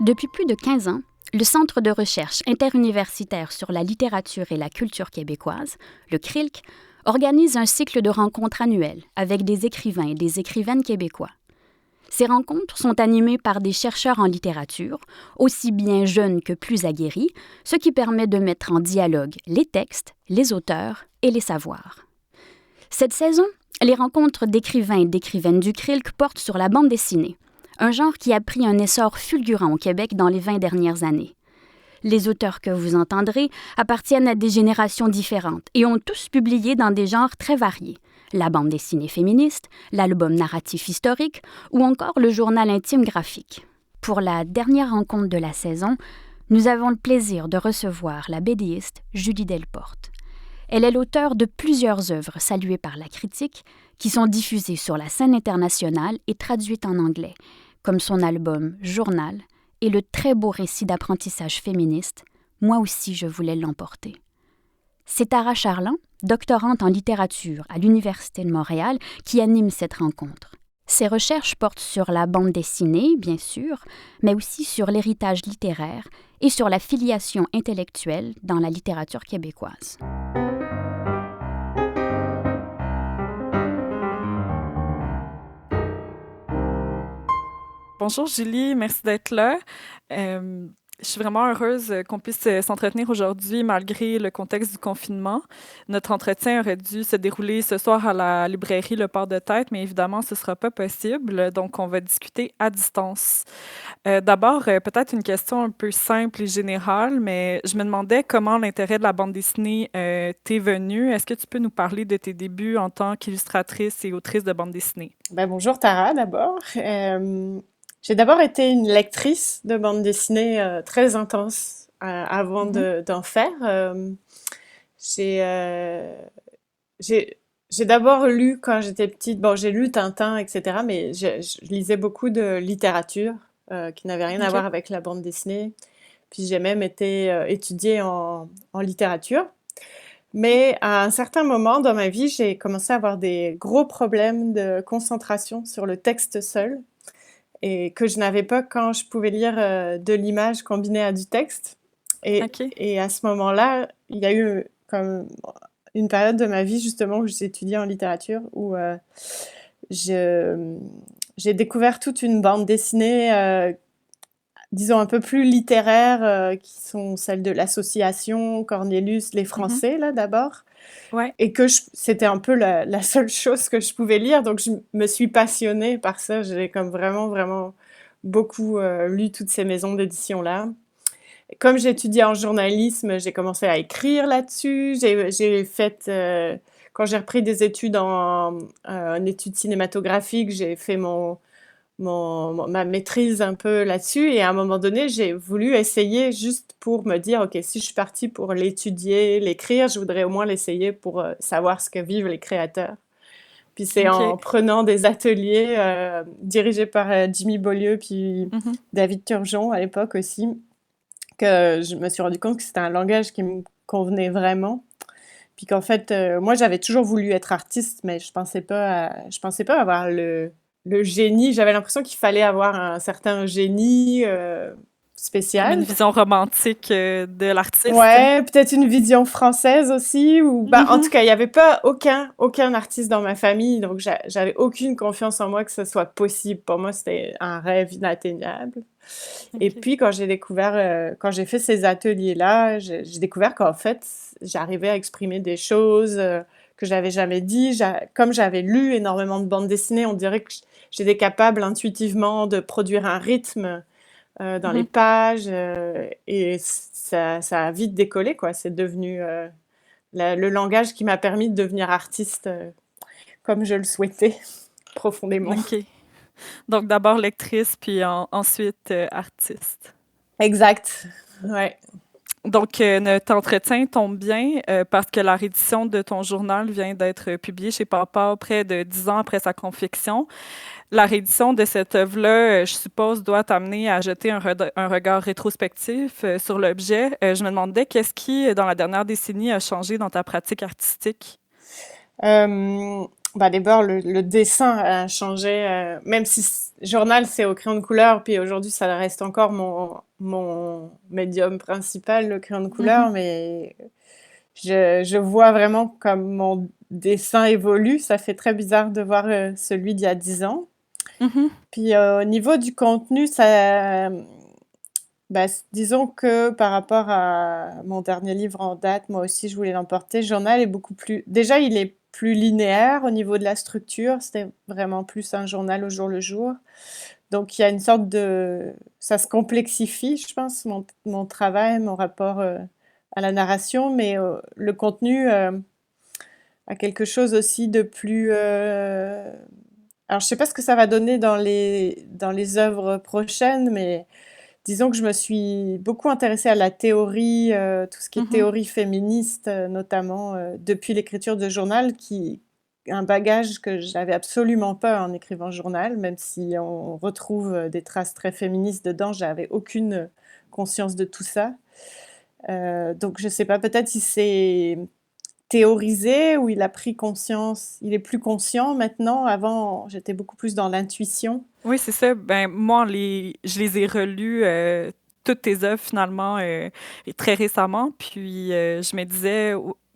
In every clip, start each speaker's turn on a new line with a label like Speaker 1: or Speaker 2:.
Speaker 1: Depuis plus de 15 ans, le Centre de recherche interuniversitaire sur la littérature et la culture québécoise, le CRILC, organise un cycle de rencontres annuelles avec des écrivains et des écrivaines québécois. Ces rencontres sont animées par des chercheurs en littérature, aussi bien jeunes que plus aguerris, ce qui permet de mettre en dialogue les textes, les auteurs et les savoirs. Cette saison, les rencontres d'écrivains et d'écrivaines du CRILC portent sur la bande dessinée, un genre qui a pris un essor fulgurant au Québec dans les 20 dernières années. Les auteurs que vous entendrez appartiennent à des générations différentes et ont tous publié dans des genres très variés. La bande dessinée féministe, l'album narratif historique ou encore le journal intime graphique. Pour la dernière rencontre de la saison, nous avons le plaisir de recevoir la BDiste Julie Delporte. Elle est l'auteure de plusieurs œuvres saluées par la critique qui sont diffusées sur la scène internationale et traduites en anglais, comme son album Journal et le très beau récit d'apprentissage féministe « Moi aussi je voulais l'emporter ». C'est Tara Charland, doctorante en littérature à l'Université de Montréal, qui anime cette rencontre. Ses recherches portent sur la bande dessinée, bien sûr, mais aussi sur l'héritage littéraire et sur la filiation intellectuelle dans la littérature québécoise.
Speaker 2: Bonjour Julie, merci d'être là. Je suis vraiment heureuse qu'on puisse s'entretenir aujourd'hui malgré le contexte du confinement. Notre entretien aurait dû se dérouler ce soir à la librairie Le Port de Tête, mais évidemment, ce ne sera pas possible, donc on va discuter à distance. D'abord, peut-être une question un peu simple et générale, mais je me demandais comment l'intérêt de la bande dessinée t'est venu. Est-ce que tu peux nous parler de tes débuts en tant qu'illustratrice et autrice de bande dessinée?
Speaker 3: Bonjour Tara d'abord. J'ai d'abord été une lectrice de bande dessinée très intense avant
Speaker 2: Mhm.
Speaker 3: d'en faire. J'ai euh, j'ai j'ai d'abord lu quand j'étais petite. Bon, j'ai lu Tintin, etc. Mais je lisais beaucoup de littérature qui n'avait rien à
Speaker 2: OK.
Speaker 3: voir avec la bande dessinée. Puis j'ai même été étudiée en littérature. Mais à un certain moment dans ma vie, j'ai commencé à avoir des gros problèmes de concentration sur le texte seul et que je n'avais pas quand je pouvais lire de l'image combinée à du texte.
Speaker 2: OK.
Speaker 3: Et à ce moment-là, il y a eu comme une période de ma vie justement où j'étudiais en littérature où je- j'ai découvert toute une bande dessinée, disons un peu plus littéraire, qui sont celles de l'Association, Cornelius, les
Speaker 2: Mhm.
Speaker 3: Français là d'abord.
Speaker 2: Ouais.
Speaker 3: Et c'était un peu la seule chose que je pouvais lire, donc je me suis passionnée par ça. J'ai comme vraiment, vraiment beaucoup lu toutes ces maisons d'édition-là. Comme j'étudiais en journalisme, j'ai commencé à écrire là-dessus. J'ai fait, quand j'ai repris des études en études cinématographiques, j'ai fait ma maîtrise un peu là-dessus. Et à un moment donné, j'ai voulu essayer juste pour me dire, OK, si je suis partie pour l'étudier, l'écrire, je voudrais au moins l'essayer pour savoir ce que vivent les créateurs. Puis c'est
Speaker 2: OK.
Speaker 3: en prenant des ateliers dirigés par Jimmy Beaulieu puis
Speaker 2: Mhm.
Speaker 3: David Turgeon à l'époque aussi, que je me suis rendu compte que c'était un langage qui me convenait vraiment. Puis qu'en fait, moi, j'avais toujours voulu être artiste, mais je pensais pas avoir le génie. J'avais l'impression qu'il fallait avoir un certain génie
Speaker 2: Comme une
Speaker 3: spécial.
Speaker 2: vision romantique de l'artiste.
Speaker 3: Ouais, peut-être une vision française aussi, ou bah, en tout
Speaker 2: Mhm.
Speaker 3: cas, il n'y avait pas aucun artiste dans ma famille, donc j'avais aucune confiance en moi que ce soit possible. Pour moi, c'était un rêve inatteignable. Et
Speaker 2: OK.
Speaker 3: puis, quand j'ai fait ces ateliers-là, j'ai découvert qu'en fait, j'arrivais à exprimer des choses que j'avais jamais dit. Comme j'avais lu énormément de bandes dessinées, on dirait que j'étais capable intuitivement de produire un rythme dans les
Speaker 2: Mhm.
Speaker 3: pages et ça a vite décollé, quoi. C'est devenu le langage qui m'a permis de devenir artiste comme je le souhaitais profondément.
Speaker 2: OK. Donc d'abord lectrice, puis ensuite artiste.
Speaker 3: Exact. Ouais.
Speaker 2: Donc notre entretien tombe bien parce que la réédition de ton journal vient d'être publiée chez Papa près de 10 ans après sa confection. La réédition de cette œuvre-là, je suppose, doit t'amener à jeter un regard rétrospectif sur l'objet. Je me demandais qu'est-ce qui, dans la dernière décennie, a changé dans ta pratique artistique?
Speaker 3: Euh, d'abord, le dessin a changé, même si journal, c'est au crayon de couleur, puis aujourd'hui, ça reste encore mon médium principal, le crayon de
Speaker 2: Mhm.
Speaker 3: couleur, mais je vois vraiment comme mon dessin évolue. Ça fait très bizarre de voir celui d'il y a 10 ans.
Speaker 2: Mhm.
Speaker 3: Puis au niveau du contenu, disons que par rapport à mon dernier livre en date, moi aussi je voulais l'emporter. Le journal est beaucoup plus... Déjà, il est plus linéaire au niveau de la structure. C'était vraiment plus un journal au jour le jour. Donc il y a une sorte de... Ça se complexifie, je pense, mon travail, mon rapport à la narration, mais le contenu a quelque chose aussi de plus... Alors je sais pas ce que ça va donner dans les œuvres prochaines, mais disons que je me suis beaucoup intéressée à la théorie, tout ce qui est
Speaker 2: Mhm.
Speaker 3: théorie féministe, notamment depuis l'écriture de journal, qui un bagage que j'avais absolument pas en écrivant journal, même si on retrouve des traces très féministes dedans, j'avais aucune conscience de tout ça. Donc je sais pas, peut-être si c'est théorisé ou il a pris conscience, il est plus conscient maintenant. Avant, j'étais beaucoup plus dans l'intuition.
Speaker 2: Oui, c'est ça. Ben, moi, je les ai relus, toutes tes œuvres, finalement, et très récemment. Puis, je me disais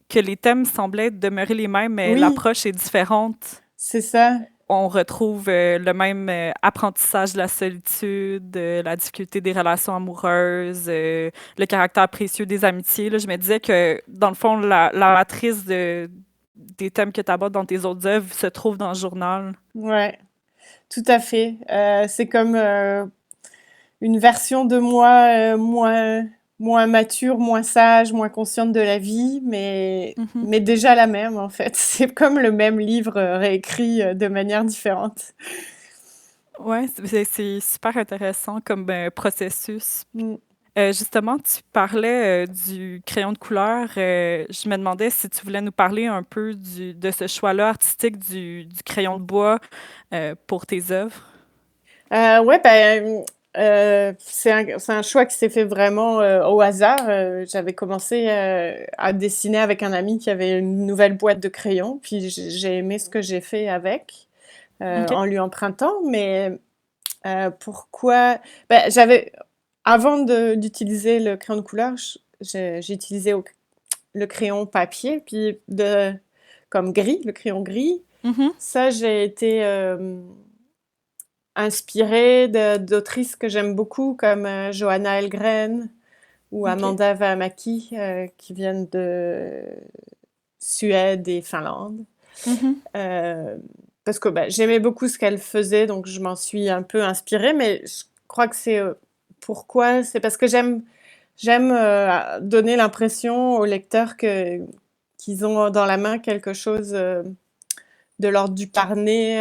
Speaker 2: que les thèmes semblaient demeurer les mêmes, mais
Speaker 3: Oui,
Speaker 2: l'approche est différente.
Speaker 3: c'est ça.
Speaker 2: On retrouve le même apprentissage de la solitude, la difficulté des relations amoureuses, le caractère précieux des amitiés. Là, je me disais que, dans le fond, la matrice des thèmes que tu abordes dans tes autres œuvres se trouve dans le journal.
Speaker 3: Ouais, tout à fait. C'est comme une version de moi moins mature, moins sage, moins consciente de la vie,
Speaker 2: Mhm.
Speaker 3: mais déjà la même en fait. C'est comme le même livre réécrit de manière différente.
Speaker 2: Ouais, c'est super intéressant comme processus.
Speaker 3: Mm.
Speaker 2: Justement, tu parlais du crayon de couleur. Je me demandais si tu voulais nous parler un peu de ce choix-là artistique du crayon de bois pour tes œuvres.
Speaker 3: Ouais, c'est un choix qui s'est fait vraiment au hasard. J'avais commencé à dessiner avec un ami qui avait une nouvelle boîte de crayons, puis j'ai aimé ce que j'ai fait avec
Speaker 2: OK.
Speaker 3: en lui empruntant. Mais pourquoi? J'avais avant d'utiliser le crayon de couleur, j'ai utilisé le crayon papier, puis comme gris, le crayon gris.
Speaker 2: Mhm.
Speaker 3: Ça, j'ai été inspirée d'autrices que j'aime beaucoup, comme Johanna Elgren ou
Speaker 2: OK.
Speaker 3: Amanda Vähämäki, qui viennent de Suède et Finlande.
Speaker 2: Mhm.
Speaker 3: Euh, Parce que j'aimais beaucoup ce qu'elle faisait, donc je m'en suis un peu inspirée, mais je crois que c'est pourquoi? C'est parce que j'aime donner l'impression aux lecteurs qu'ils ont dans la main quelque chose de l'ordre du carnet,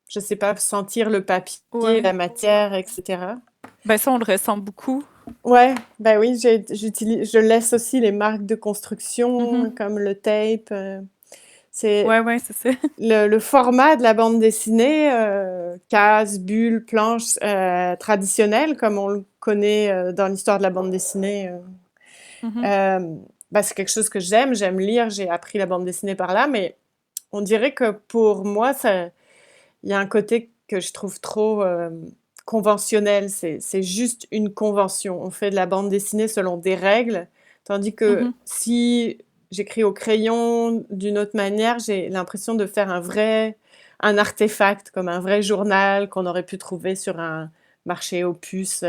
Speaker 3: je sais pas, sentir le papier,
Speaker 2: Ouais.
Speaker 3: la matière, etc.
Speaker 2: Ben ça, on le ressent beaucoup.
Speaker 3: Ouais, bah oui, je laisse aussi les marques de construction,
Speaker 2: Mhm.
Speaker 3: comme le tape. C'est
Speaker 2: Ouais, ouais, c'est ça.
Speaker 3: le format de la bande dessinée, case, bulle, planche, traditionnelle, comme on le connaît dans l'histoire de la bande dessinée.
Speaker 2: Mhm.
Speaker 3: C'est quelque chose que j'aime lire, j'ai appris la bande dessinée par là, mais on dirait que pour moi, il y a un côté que je trouve trop conventionnel. C'est juste une convention. On fait de la bande dessinée selon des règles, tandis que
Speaker 2: Mhm.
Speaker 3: si j'écris au crayon d'une autre manière, j'ai l'impression de faire un artefact, comme un vrai journal qu'on aurait pu trouver sur un marché aux puces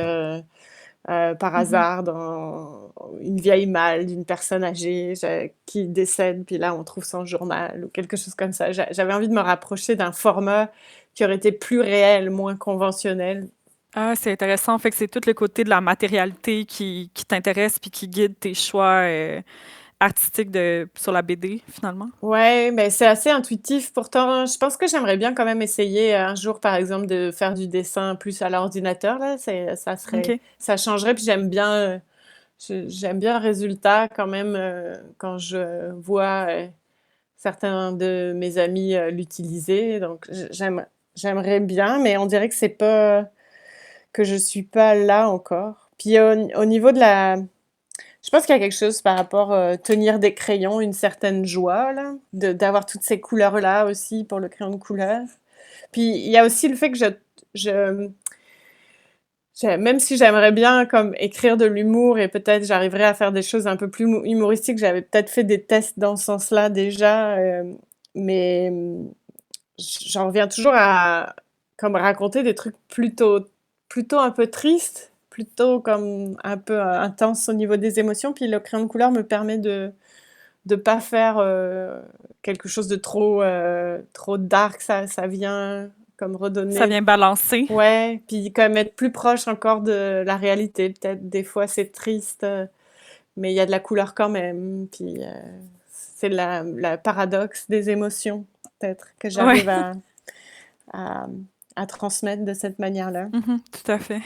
Speaker 3: par
Speaker 2: Mhm.
Speaker 3: hasard dans une vieille malle d'une personne âgée qui décède, puis là on trouve son journal ou quelque chose comme ça. J'avais envie de me rapprocher d'un format qui aurait été plus réel, moins conventionnel.
Speaker 2: Ah, c'est intéressant. Fait que c'est tout le côté de la matérialité qui t'intéresse puis qui guide tes choix artistiques sur la BD, finalement.
Speaker 3: Ouais, mais c'est assez intuitif. Pourtant, je pense que j'aimerais bien quand même essayer un jour, par exemple, de faire du dessin plus à l'ordinateur. Là,
Speaker 2: OK.
Speaker 3: ça changerait. Puis j'aime bien le résultat quand même quand je vois certains de mes amis l'utiliser. Donc, j'aimerais bien, mais on dirait que c'est pas que je suis pas là encore. Puis au niveau de la, Je pense qu'il y a quelque chose par rapport tenir des crayons, une certaine joie, là, d'avoir toutes ces couleurs-là aussi pour le crayon de couleur. Puis il y a aussi le fait que je même si j'aimerais bien comme écrire de l'humour et peut-être j'arriverais à faire des choses un peu plus humoristiques, j'avais peut-être fait des tests dans ce sens-là déjà, mais j'en reviens toujours à comme raconter des trucs plutôt un peu tristes, plutôt comme un peu intenses au niveau des émotions. Puis le crayon de couleur me permet de pas faire quelque chose de trop dark. Ça vient comme
Speaker 2: Ça
Speaker 3: redonner.
Speaker 2: vient balancer.
Speaker 3: Ouais, puis comme être plus proche encore de la réalité. Peut-être des fois c'est triste, mais il y a de la couleur quand même. Puis c'est la paradoxe des émotions, peut-être, que
Speaker 2: Ouais.
Speaker 3: j'arrive à, à transmettre de cette manière-là.
Speaker 2: Tout à fait.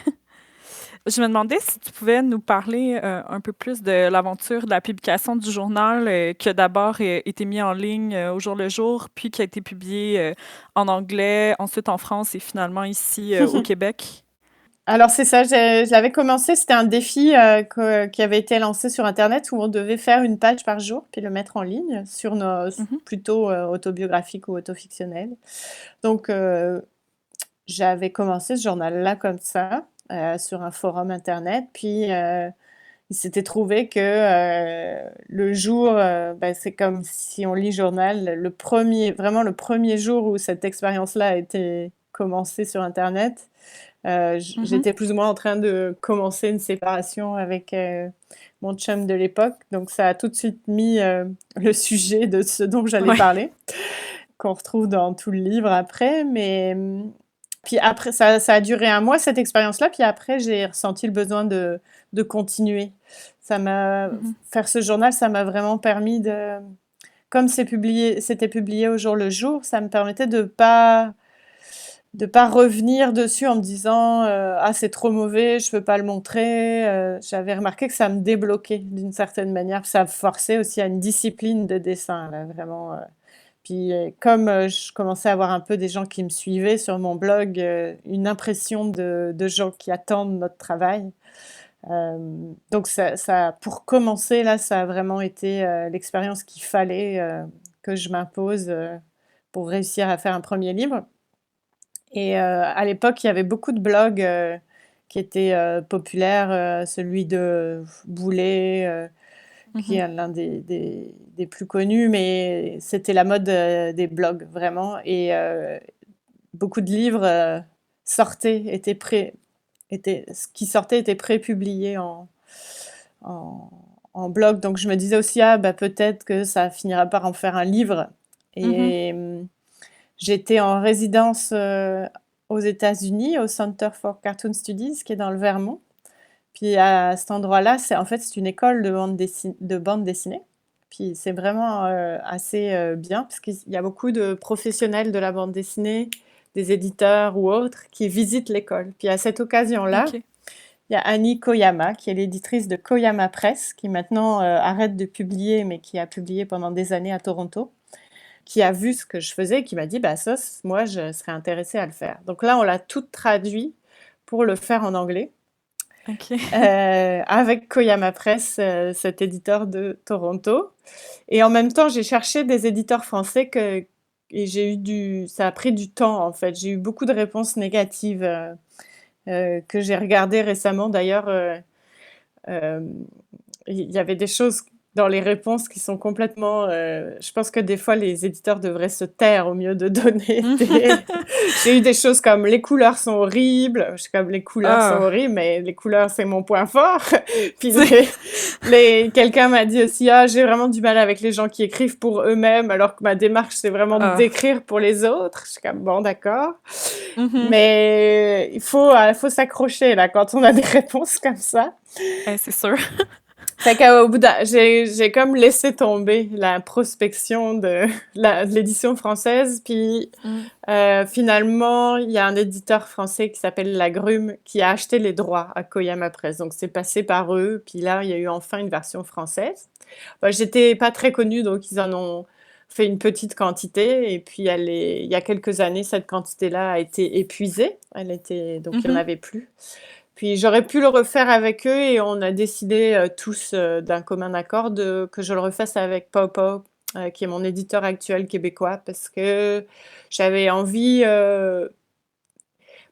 Speaker 2: Je me demandais si tu pouvais nous parler un peu plus de l'aventure de la publication du journal qui a d'abord été mis en ligne au jour le jour, puis qui a été publié en anglais, ensuite en France et finalement ici au Québec.
Speaker 3: Alors c'est ça, je l'avais commencé, c'était un défi qui avait été lancé sur Internet où on devait faire une page par jour puis le mettre en ligne sur nos
Speaker 2: Mhm.
Speaker 3: plutôt autobiographiques ou autofictionnels. Donc j'avais commencé ce journal-là comme ça sur un forum Internet, puis il s'était trouvé que le jour, ben, c'est comme si on lit journal, vraiment le premier jour où cette expérience-là a été commencée sur Internet,
Speaker 2: Mhm.
Speaker 3: j'étais plus ou moins en train de commencer une séparation avec mon chum de l'époque. Donc, ça a tout de suite mis le sujet de ce dont j'allais
Speaker 2: Ouais.
Speaker 3: parler, qu'on retrouve dans tout le livre après. Mais puis après, ça a duré un mois, cette expérience-là. Puis après, j'ai ressenti le besoin de continuer.
Speaker 2: Mhm.
Speaker 3: Faire ce journal, ça m'a vraiment permis de... Comme c'était publié au jour le jour, ça me permettait de pas revenir dessus en me disant ah c'est trop mauvais, je peux pas le montrer. J'avais remarqué que ça me débloquait d'une certaine manière, puis ça me forçait aussi à une discipline de dessin là, vraiment. Puis comme je commençais à avoir un peu des gens qui me suivaient sur mon blog, une impression de gens qui attendent notre travail. Donc pour commencer là, ça a vraiment été l'expérience qu'il fallait que je m'impose pour réussir à faire un premier livre. Et à l'époque, il y avait beaucoup de blogs qui étaient populaires, celui de Boulet, qui
Speaker 2: Mhm.
Speaker 3: est l'un des plus connus, mais c'était la mode des blogs, vraiment. Et beaucoup de livres sortaient, ce qui sortait était pré-publié en, en blog. Donc je me disais aussi, ah, bah, peut-être que ça finira par en faire un livre.
Speaker 2: Mhm.
Speaker 3: Et j'étais en résidence aux États-Unis, au Center for Cartoon Studies, qui est dans le Vermont. Puis à cet endroit-là, c'est une école de bande dessinée. Puis c'est vraiment assez bien, parce qu'il y a beaucoup de professionnels de la bande dessinée, des éditeurs ou autres, qui visitent l'école. Puis à cette occasion-là,
Speaker 2: OK.
Speaker 3: il y a Annie Koyama, qui est l'éditrice de Koyama Press, qui maintenant arrête de publier, mais qui a publié pendant des années à Toronto, qui a vu ce que je faisais et qui m'a dit bah ça, moi, je serais intéressée à le faire. Donc là, on l'a tout traduit pour le faire en anglais.
Speaker 2: OK.
Speaker 3: Avec Koyama Press, cet éditeur de Toronto. Et en même temps, j'ai cherché des éditeurs français et ça a pris du temps en fait. J'ai eu beaucoup de réponses négatives que j'ai regardées récemment. D'ailleurs, euh, il y avait des choses dans les réponses qui sont complètement... je pense que des fois, les éditeurs devraient se taire au mieux de donner des... J'ai eu des choses comme les couleurs sont horribles. Je suis comme les couleurs sont
Speaker 2: Ah.
Speaker 3: horribles, mais les couleurs c'est mon point fort. Puis
Speaker 2: C'est-
Speaker 3: quelqu'un m'a dit aussi ah j'ai vraiment du mal avec les gens qui écrivent pour eux-mêmes alors que ma démarche c'est vraiment
Speaker 2: Ah.
Speaker 3: d'écrire pour les autres. Je suis comme bon d'accord,
Speaker 2: Mhm.
Speaker 3: mais il faut s'accrocher là quand on a des réponses comme ça.
Speaker 2: C'est sûr.
Speaker 3: Fait qu'au bout j'ai comme laissé tomber la prospection de l'édition française, puis
Speaker 2: Mm.
Speaker 3: finalement, il y a un éditeur français qui s'appelle La Grume qui a acheté les droits à Koyama Press. Donc c'est passé par eux, puis là, il y a eu enfin une version française. Bah, j'étais pas très connue, donc ils en ont fait une petite quantité, et puis il y a quelques années, cette quantité-là a été épuisée. Donc il y en
Speaker 2: Mhm.
Speaker 3: avait plus. Puis j'aurais pu le refaire avec eux et on a décidé tous d'un commun accord que je le refasse avec Pau Pau, qui est mon éditeur actuel québécois, parce que j'avais envie...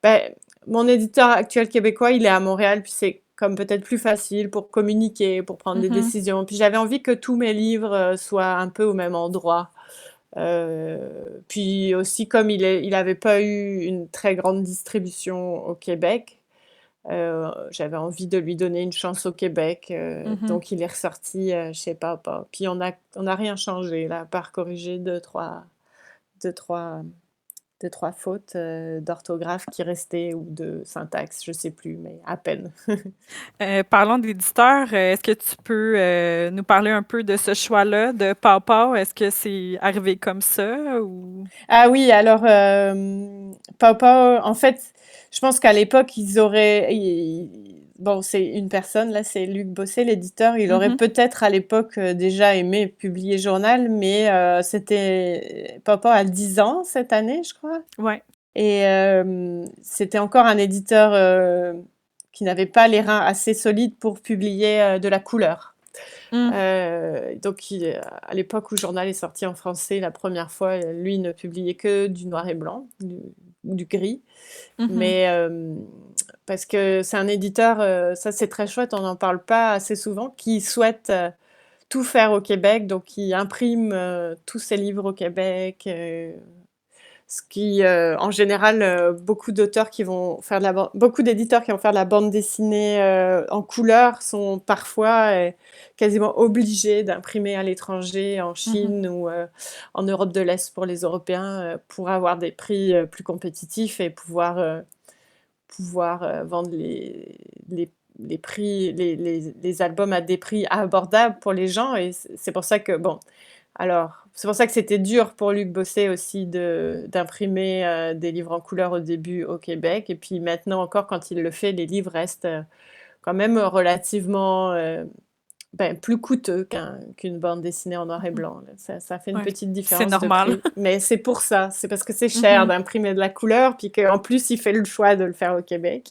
Speaker 3: ben, mon éditeur actuel québécois, il est à Montréal, puis c'est comme peut-être plus facile pour communiquer, pour prendre des décisions. Puis j'avais envie que tous mes livres soient un peu au même endroit. Puis aussi, comme il avait pas eu une très grande distribution au Québec, j'avais envie de lui donner une chance au Québec. Donc il est ressorti chez Papa. Puis on a rien changé, là, à part corriger deux, trois fautes d'orthographe qui restaient ou de syntaxe, je sais plus, mais à peine.
Speaker 2: Parlons d'éditeurs. Est-ce que tu peux nous parler un peu de ce choix-là de Pau Pau? Est-ce que c'est arrivé comme ça ou...
Speaker 3: Ah oui, alors Pau Pau, en fait, je pense qu'à l'époque, bon, c'est une personne, là, c'est Luc Bossé, l'éditeur. Il aurait peut-être à l'époque déjà aimé publier Journal, mais Pau Pau a 10 ans cette année, je crois.
Speaker 2: Ouais.
Speaker 3: Et c'était encore un éditeur qui n'avait pas les reins assez solides pour publier de la couleur. Donc, à l'époque où le journal est sorti en français la première fois, lui ne publiait que du noir et blanc, du gris. Mais parce que c'est un éditeur, ça c'est très chouette, on n'en parle pas assez souvent, qui souhaite tout faire au Québec, donc qui imprime tous ses livres au Québec. Ce qui, en général, beaucoup d'éditeurs qui vont faire de la bande dessinée en couleur sont parfois quasiment obligés d'imprimer à l'étranger, en Chine ou en Europe de l'Est pour les Européens, pour avoir des prix plus compétitifs et pouvoir vendre les albums à des prix abordables pour les gens. Et c'est pour ça que, c'est pour ça que c'était dur pour Luc Bossé aussi d'imprimer des livres en couleur au début au Québec. Et puis maintenant encore, quand il le fait, les livres restent quand même relativement plus coûteux qu'une bande dessinée en noir et blanc. Ça fait une petite différence
Speaker 2: c'est normal.
Speaker 3: de prix. Mais c'est pour ça. C'est parce que c'est cher d'imprimer de la couleur, puis qu'en plus, il fait le choix de le faire au Québec.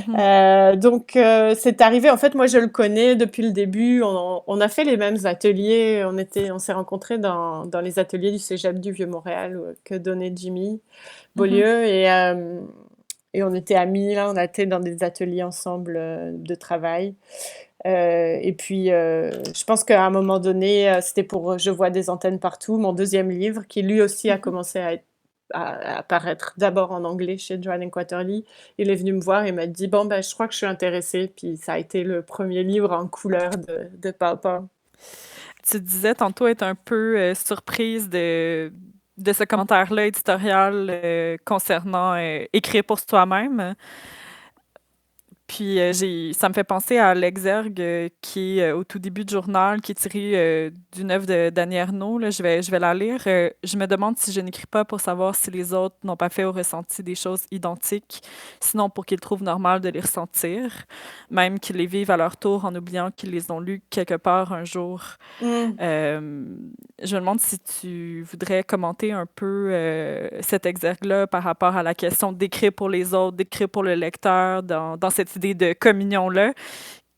Speaker 3: Donc, c'est arrivé. En fait, moi, je le connais depuis le début. On a fait les mêmes ateliers. On s'est rencontrés dans les ateliers du Cégep du Vieux-Montréal que donnait Jimmy Beaulieu. Et on était amis, là. On a été dans des ateliers ensemble de travail. Et puis, je pense qu'à un moment donné, c'était pour Je vois des antennes partout, mon deuxième livre, qui lui aussi a commencé à apparaître d'abord en anglais chez Joanne Quarterly. Il est venu me voir et m'a dit « Bon, je crois que je suis intéressée. » Puis ça a été le premier livre en couleur de Pau Pau.
Speaker 2: Tu disais tantôt être un peu surprise de ce commentaire-là éditorial concernant écrire pour soi-même. Puis ça me fait penser à l'exergue qui est au tout début du journal, qui est tiré d'une œuvre de Dany Erno. Là, je vais la lire. Je me demande si je n'écris pas pour savoir si les autres n'ont pas fait ou ressenti des choses identiques, sinon pour qu'ils trouvent normal de les ressentir, même qu'ils les vivent à leur tour en oubliant qu'ils les ont lus quelque part un jour. Je me demande si tu voudrais commenter un peu cet exergue-là par rapport à la question d'écrire pour les autres, d'écrire pour le lecteur, dans cette idée de communion-là,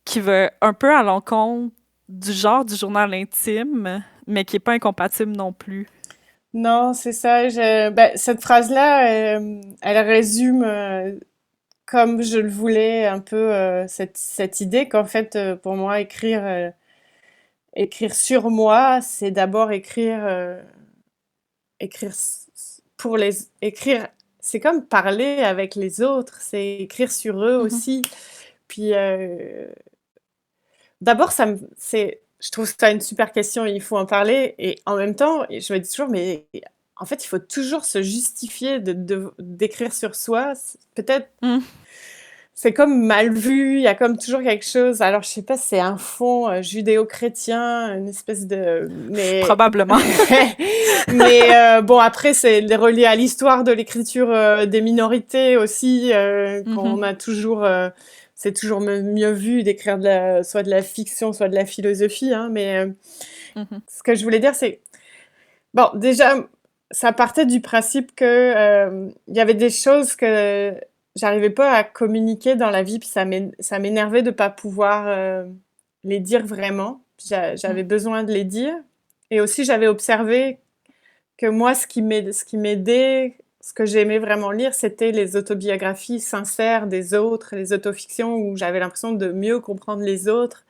Speaker 2: qui va un peu à l'encontre du genre du journal intime, mais qui n'est pas incompatible non plus.
Speaker 3: Non, c'est ça. Cette phrase-là, elle résume, comme je le voulais, un peu cette idée qu'en fait, pour moi, écrire sur moi, c'est d'abord écrire c'est comme parler avec les autres, c'est écrire sur eux aussi. Puis d'abord, je trouve ça une super question, il faut en parler. Et en même temps, je me dis toujours, mais en fait, il faut toujours se justifier d'écrire sur soi. Peut-être, c'est comme mal vu, il y a comme toujours quelque chose. Alors, je sais pas, c'est un fond judéo-chrétien, une espèce de...
Speaker 2: Probablement.
Speaker 3: Mais bon, après, c'est relié à l'histoire de l'écriture des minorités aussi, qu'on a toujours... c'est toujours mieux vu d'écrire soit de la fiction, soit de la philosophie. Hein, mais ce que je voulais dire, c'est... Bon, déjà, ça partait du principe que il y avait des choses que j'arrivais pas à communiquer dans la vie, puis ça m'énervait de pas pouvoir les dire vraiment. J'avais besoin de les dire. Et aussi, j'avais observé que moi, ce qui m'aidait, ce que j'aimais vraiment lire, c'était les autobiographies sincères des autres, les autofictions où j'avais l'impression de mieux comprendre les autres,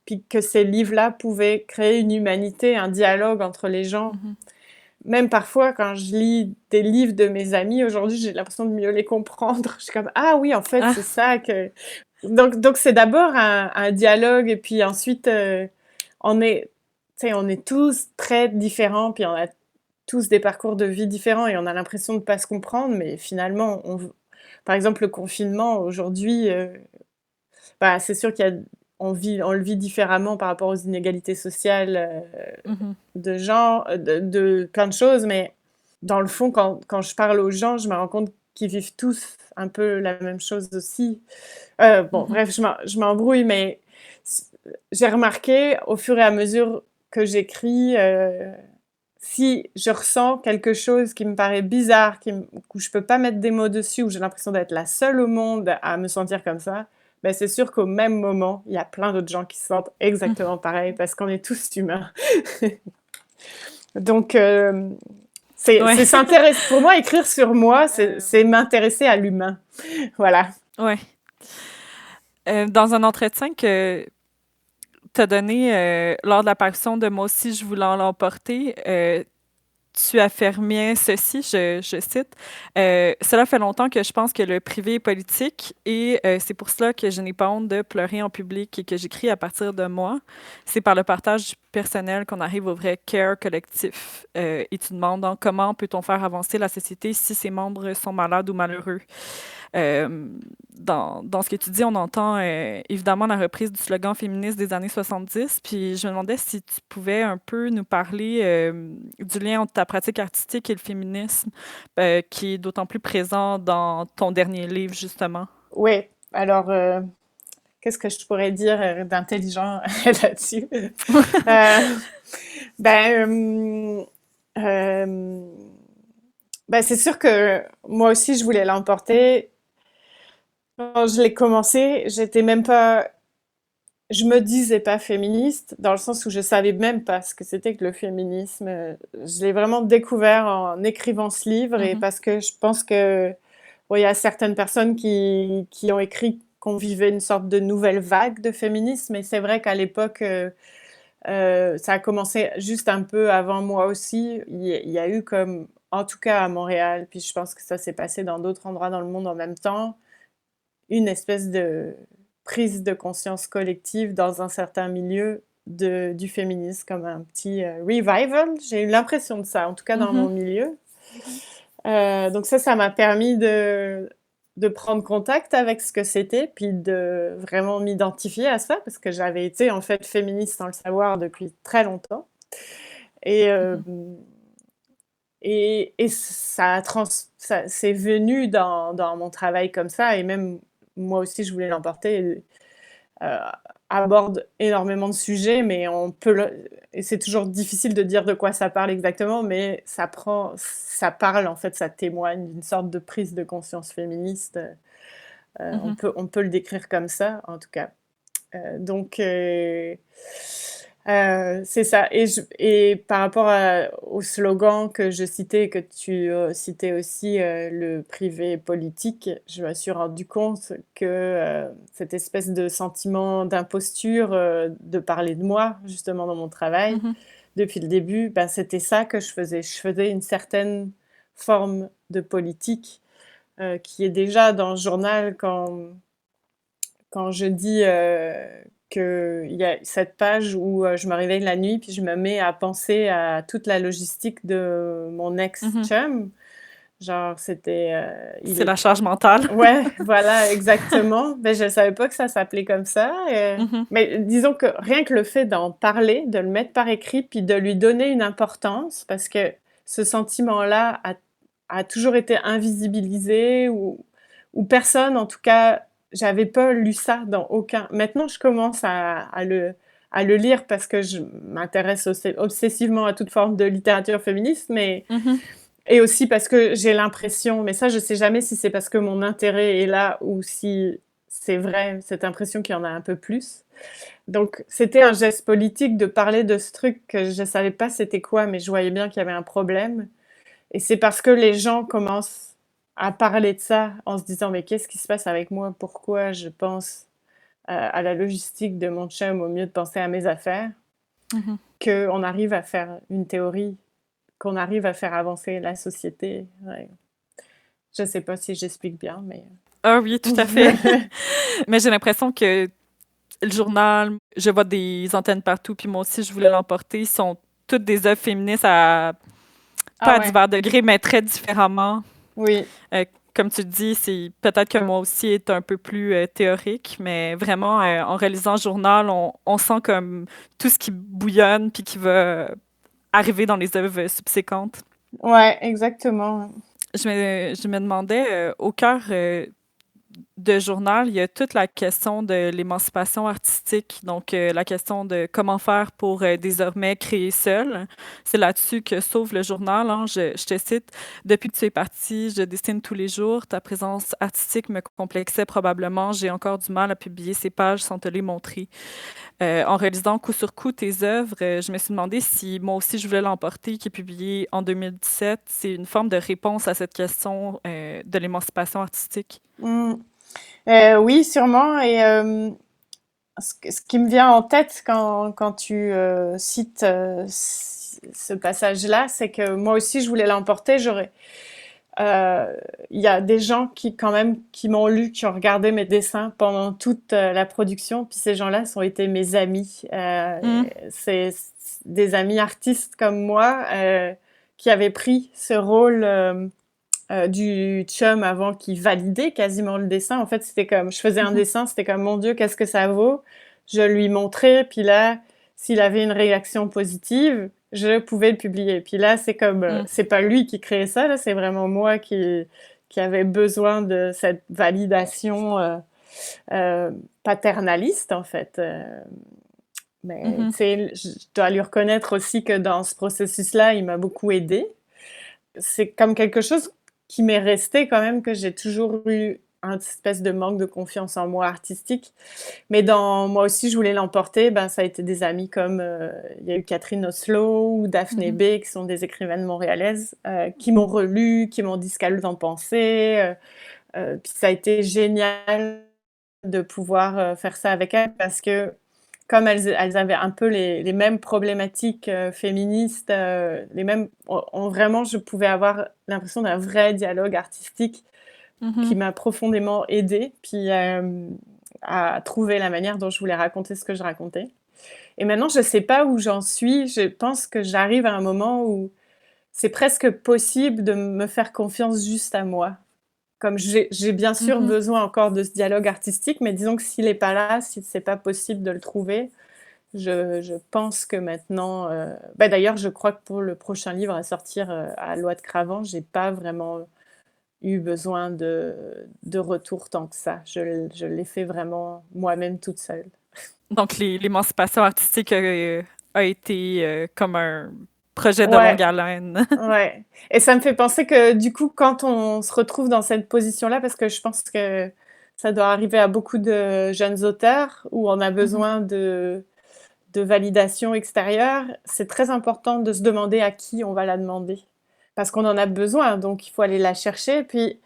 Speaker 3: puis que ces livres-là pouvaient créer une humanité, un dialogue entre les gens. Même parfois, quand je lis des livres de mes amis, aujourd'hui, j'ai l'impression de mieux les comprendre. Je suis comme, ah oui, en fait, c'est ça que... Donc c'est d'abord un dialogue, et puis ensuite, on est tous très différents, puis on a tous des parcours de vie différents, et on a l'impression de ne pas se comprendre, mais finalement, par exemple, le confinement, aujourd'hui, c'est sûr on le vit différemment par rapport aux inégalités sociales de genre, de plein de choses, mais dans le fond, quand je parle aux gens, je me rends compte qu'ils vivent tous un peu la même chose aussi. Bref, je m'embrouille, mais j'ai remarqué au fur et à mesure que j'écris, si je ressens quelque chose qui me paraît bizarre, où je peux pas mettre des mots dessus, où j'ai l'impression d'être la seule au monde à me sentir comme ça, ben c'est sûr qu'au même moment, il y a plein d'autres gens qui se sentent exactement pareil, parce qu'on est tous humains. Donc, c'est s'intéresser. Pour moi, écrire sur moi, c'est m'intéresser à l'humain. Voilà.
Speaker 2: Ouais. Dans un entretien que tu as donné lors de l'apparition de Moi aussi, je voulais l'emporter, tu affirmais ceci, je cite, Cela fait longtemps que je pense que le privé est politique et c'est pour cela que je n'ai pas honte de pleurer en public et que j'écris à partir de moi. C'est par le partage personnel qu'on arrive au vrai care collectif. Et tu demandes donc, comment peut-on faire avancer la société si ses membres sont malades ou malheureux? Dans ce que tu dis, on entend évidemment la reprise du slogan féministe des années 70. Puis je me demandais si tu pouvais un peu nous parler du lien entre ta pratique artistique et le féminisme, qui est d'autant plus présent dans ton dernier livre, justement.
Speaker 3: Oui, alors, qu'est-ce que je pourrais dire d'intelligent là-dessus? C'est sûr que moi aussi, je voulais l'emporter. Quand je l'ai commencé, je me disais pas féministe, dans le sens où je savais même pas ce que c'était que le féminisme. Je l'ai vraiment découvert en écrivant ce livre, et parce que je pense que il y a certaines personnes qui ont écrit qu'on vivait une sorte de nouvelle vague de féminisme, et c'est vrai qu'à l'époque, ça a commencé juste un peu avant moi aussi. Il y a eu comme, en tout cas à Montréal, puis je pense que ça s'est passé dans d'autres endroits dans le monde en même temps, une espèce de prise de conscience collective dans un certain milieu du féminisme, comme un petit revival. J'ai eu l'impression de ça, en tout cas dans mon milieu. Donc ça m'a permis de prendre contact avec ce que c'était, puis de vraiment m'identifier à ça, parce que j'avais été en fait féministe sans le savoir depuis très longtemps. Et ça c'est venu dans mon travail comme ça, et même moi aussi je voulais l'emporter. Aborde énormément de sujets, mais et c'est toujours difficile de dire de quoi ça parle exactement, mais ça parle, en fait, ça témoigne d'une sorte de prise de conscience féministe. On peut le décrire comme ça, en tout cas. Donc, c'est ça. Et par rapport au slogan que je citais, et que tu citais aussi, le privé politique, je me suis rendu compte que cette espèce de sentiment d'imposture, de parler de moi, justement, dans mon travail, depuis le début, c'était ça que je faisais. Je faisais une certaine forme de politique qui est déjà dans le journal quand je dis qu'il y a cette page où je me réveille la nuit, puis je me mets à penser à toute la logistique de mon ex-chum. Genre, c'était...
Speaker 2: C'est la charge mentale.
Speaker 3: Ouais, voilà, exactement. Je ne savais pas que ça s'appelait comme ça. Mais disons que rien que le fait d'en parler, de le mettre par écrit, puis de lui donner une importance, parce que ce sentiment-là a toujours été invisibilisé, ou personne, en tout cas... J'avais pas lu ça dans aucun... Maintenant, je commence à le lire parce que je m'intéresse obsessivement à toute forme de littérature féministe, mais Et aussi parce que j'ai l'impression, mais ça, je sais jamais si c'est parce que mon intérêt est là ou si c'est vrai, cette impression qu'il y en a un peu plus. Donc, c'était un geste politique de parler de ce truc que je savais pas c'était quoi, mais je voyais bien qu'il y avait un problème. Et c'est parce que les gens commencent à parler de ça en se disant, mais qu'est-ce qui se passe avec moi? Pourquoi je pense à la logistique de mon chum au mieux de penser à mes affaires,
Speaker 2: Mhm.
Speaker 3: qu'on arrive à faire une théorie, qu'on arrive à faire avancer la société. Ouais. Je sais pas si j'explique bien, mais...
Speaker 2: Ah oui, tout à fait. Mais j'ai l'impression que le journal, je vois des antennes partout, puis moi aussi, je voulais l'emporter. Ils sont toutes des œuvres féministes pas
Speaker 3: Ah
Speaker 2: à
Speaker 3: ouais,
Speaker 2: divers degrés, mais très différemment.
Speaker 3: oui.
Speaker 2: Euh, Comme tu dis, c'est peut-être que moi aussi est un peu plus théorique, mais vraiment, en réalisant le journal, on sent comme tout ce qui bouillonne puis qui va arriver dans les œuvres subséquentes.
Speaker 3: Ouais, exactement.
Speaker 2: Je me demandais, au cœur de journal, il y a toute la question de l'émancipation artistique, donc la question de comment faire pour désormais créer seul. C'est là-dessus que s'ouvre le journal. Hein. Je te cite, depuis que tu es parti, je dessine tous les jours. Ta présence artistique me complexait probablement. J'ai encore du mal à publier ces pages sans te les montrer. En réalisant coup sur coup tes œuvres, je me suis demandé si moi aussi je voulais l'emporter, qui est publié en 2017. C'est une forme de réponse à cette question de l'émancipation artistique.
Speaker 3: Mm. Oui, sûrement. Et ce qui me vient en tête quand tu cites ce passage-là, c'est que moi aussi, je voulais l'emporter. Il y a des gens qui, quand même, qui m'ont lu, qui ont regardé mes dessins pendant toute la production. Puis ces gens-là ont été mes amis.
Speaker 2: Mm.
Speaker 3: C'est des amis artistes comme moi qui avaient pris ce rôle du chum avant qu'il validait quasiment le dessin. En fait, c'était comme, je faisais un
Speaker 2: Mhm.
Speaker 3: dessin, c'était comme, mon Dieu, qu'est-ce que ça vaut? Je lui montrais, puis là, s'il avait une réaction positive, je pouvais le publier. Puis là, c'est comme,
Speaker 2: Mm.
Speaker 3: c'est pas lui qui créait ça, là, c'est vraiment moi qui avait besoin de cette validation paternaliste, en fait. Mais
Speaker 2: Mhm.
Speaker 3: tu sais, je dois lui reconnaître aussi que dans ce processus-là, il m'a beaucoup aidée. C'est comme quelque chose qui m'est resté quand même, que j'ai toujours eu un espèce de manque de confiance en moi artistique. Mais dans moi aussi, je voulais l'emporter. Ben, ça a été des amis comme il y a eu Catherine Oslo ou Daphné
Speaker 2: Mhm.
Speaker 3: B, qui sont des écrivaines montréalaises, qui m'ont relu, qui m'ont dit ce qu'elles en pensaient. Puis ça a été génial de pouvoir faire ça avec elles parce que comme elles avaient un peu les mêmes problématiques féministes, les mêmes, vraiment, je pouvais avoir l'impression d'un vrai dialogue artistique qui
Speaker 2: Mhm.
Speaker 3: m'a profondément aidée, puis à trouver la manière dont je voulais raconter ce que je racontais. Et maintenant, je ne sais pas où j'en suis. Je pense que j'arrive à un moment où c'est presque possible de me faire confiance juste à moi. Comme j'ai bien sûr
Speaker 2: Mhm.
Speaker 3: besoin encore de ce dialogue artistique, mais disons que s'il n'est pas là, si c'est pas possible de le trouver, je pense que maintenant... bah d'ailleurs, je crois que pour le prochain livre à sortir à Loi de Cravant, j'ai pas vraiment eu besoin de retour tant que ça. Je l'ai fait vraiment moi-même toute seule.
Speaker 2: Donc, l'émancipation artistique a été comme un projet de longue
Speaker 3: Ouais,
Speaker 2: haleine.
Speaker 3: ouais. Et ça me fait penser que du coup, quand on se retrouve dans cette position-là, parce que je pense que ça doit arriver à beaucoup de jeunes auteurs où on a
Speaker 2: Mhm.
Speaker 3: besoin de validation extérieure, c'est très important de se demander à qui on va la demander. Parce qu'on en a besoin, donc il faut aller la chercher. Puis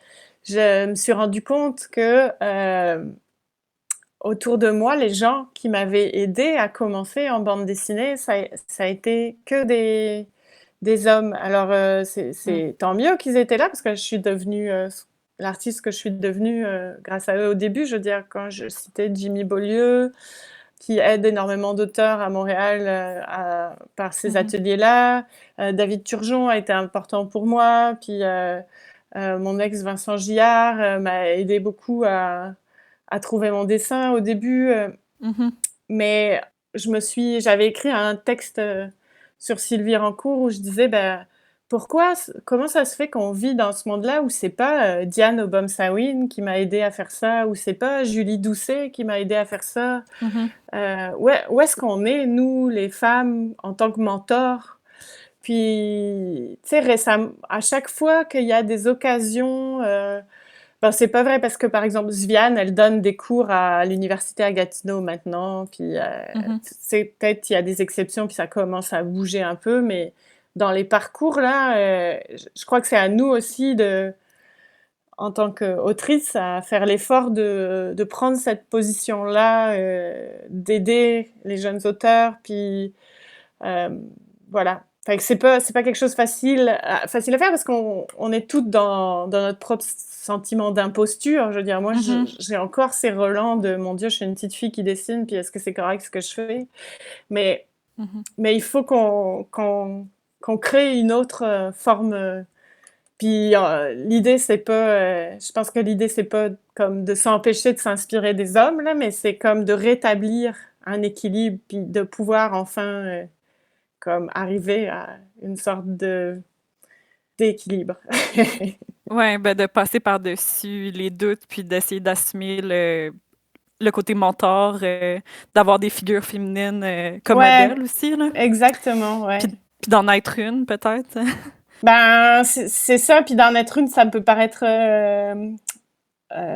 Speaker 3: je me suis rendu compte que autour de moi, les gens qui m'avaient aidé à commencer en bande dessinée, ça a été que des hommes. Alors
Speaker 2: Mm.
Speaker 3: c'est tant mieux qu'ils étaient là parce que je suis devenue l'artiste que je suis devenue grâce à eux au début. Je veux dire, quand je citais Jimmy Beaulieu, qui aide énormément d'auteurs à Montréal par ces
Speaker 2: Mhm.
Speaker 3: ateliers-là. David Turgeon a été important pour moi. Puis mon ex Vincent Gillard m'a aidé beaucoup à trouver mon dessin au début.
Speaker 2: Mhm.
Speaker 3: Mais j'avais écrit un texte sur Sylvie Rancourt où je disais, ben, comment ça se fait qu'on vit dans ce monde-là où c'est pas Diane Obomsawin qui m'a aidé à faire ça, ou c'est pas Julie Doucet qui m'a aidé à faire ça.
Speaker 2: Mhm.
Speaker 3: Où est-ce qu'on est, nous, les femmes, en tant que mentors? Puis, tu sais, récemment, à chaque fois qu'il y a des occasions, ben, c'est pas vrai parce que, par exemple, Sviane, elle donne des cours à l'université à Gatineau maintenant, puis
Speaker 2: Mhm.
Speaker 3: c'est peut-être il y a des exceptions, puis ça commence à bouger un peu, mais dans les parcours, là, je crois que c'est à nous aussi en tant qu'autrice, à faire l'effort de prendre cette position-là, d'aider les jeunes auteurs, puis euh, voilà. Fait que c'est pas quelque chose facile à faire parce qu'on est toutes dans notre propre sentiment d'imposture. Je veux dire, moi,
Speaker 2: Mhm.
Speaker 3: j'ai encore ces relents de mon Dieu, je suis une petite fille qui dessine, puis est-ce que c'est correct ce que je fais? Mais,
Speaker 2: Mhm.
Speaker 3: mais il faut qu'on crée une autre forme. Puis l'idée, c'est pas. Je pense que l'idée, c'est pas comme de s'empêcher de s'inspirer des hommes, là, mais c'est comme de rétablir un équilibre, puis de pouvoir enfin comme arriver à une sorte d'équilibre.
Speaker 2: Ouais, ben de passer par-dessus les doutes, puis d'essayer d'assumer le côté mentor, d'avoir des figures féminines comme
Speaker 3: Ouais,
Speaker 2: modèle aussi, là.
Speaker 3: exactement,
Speaker 2: Puis,
Speaker 3: ouais.
Speaker 2: puis d'en être une, peut-être.
Speaker 3: Ben, c'est ça, puis d'en être une, ça peut paraître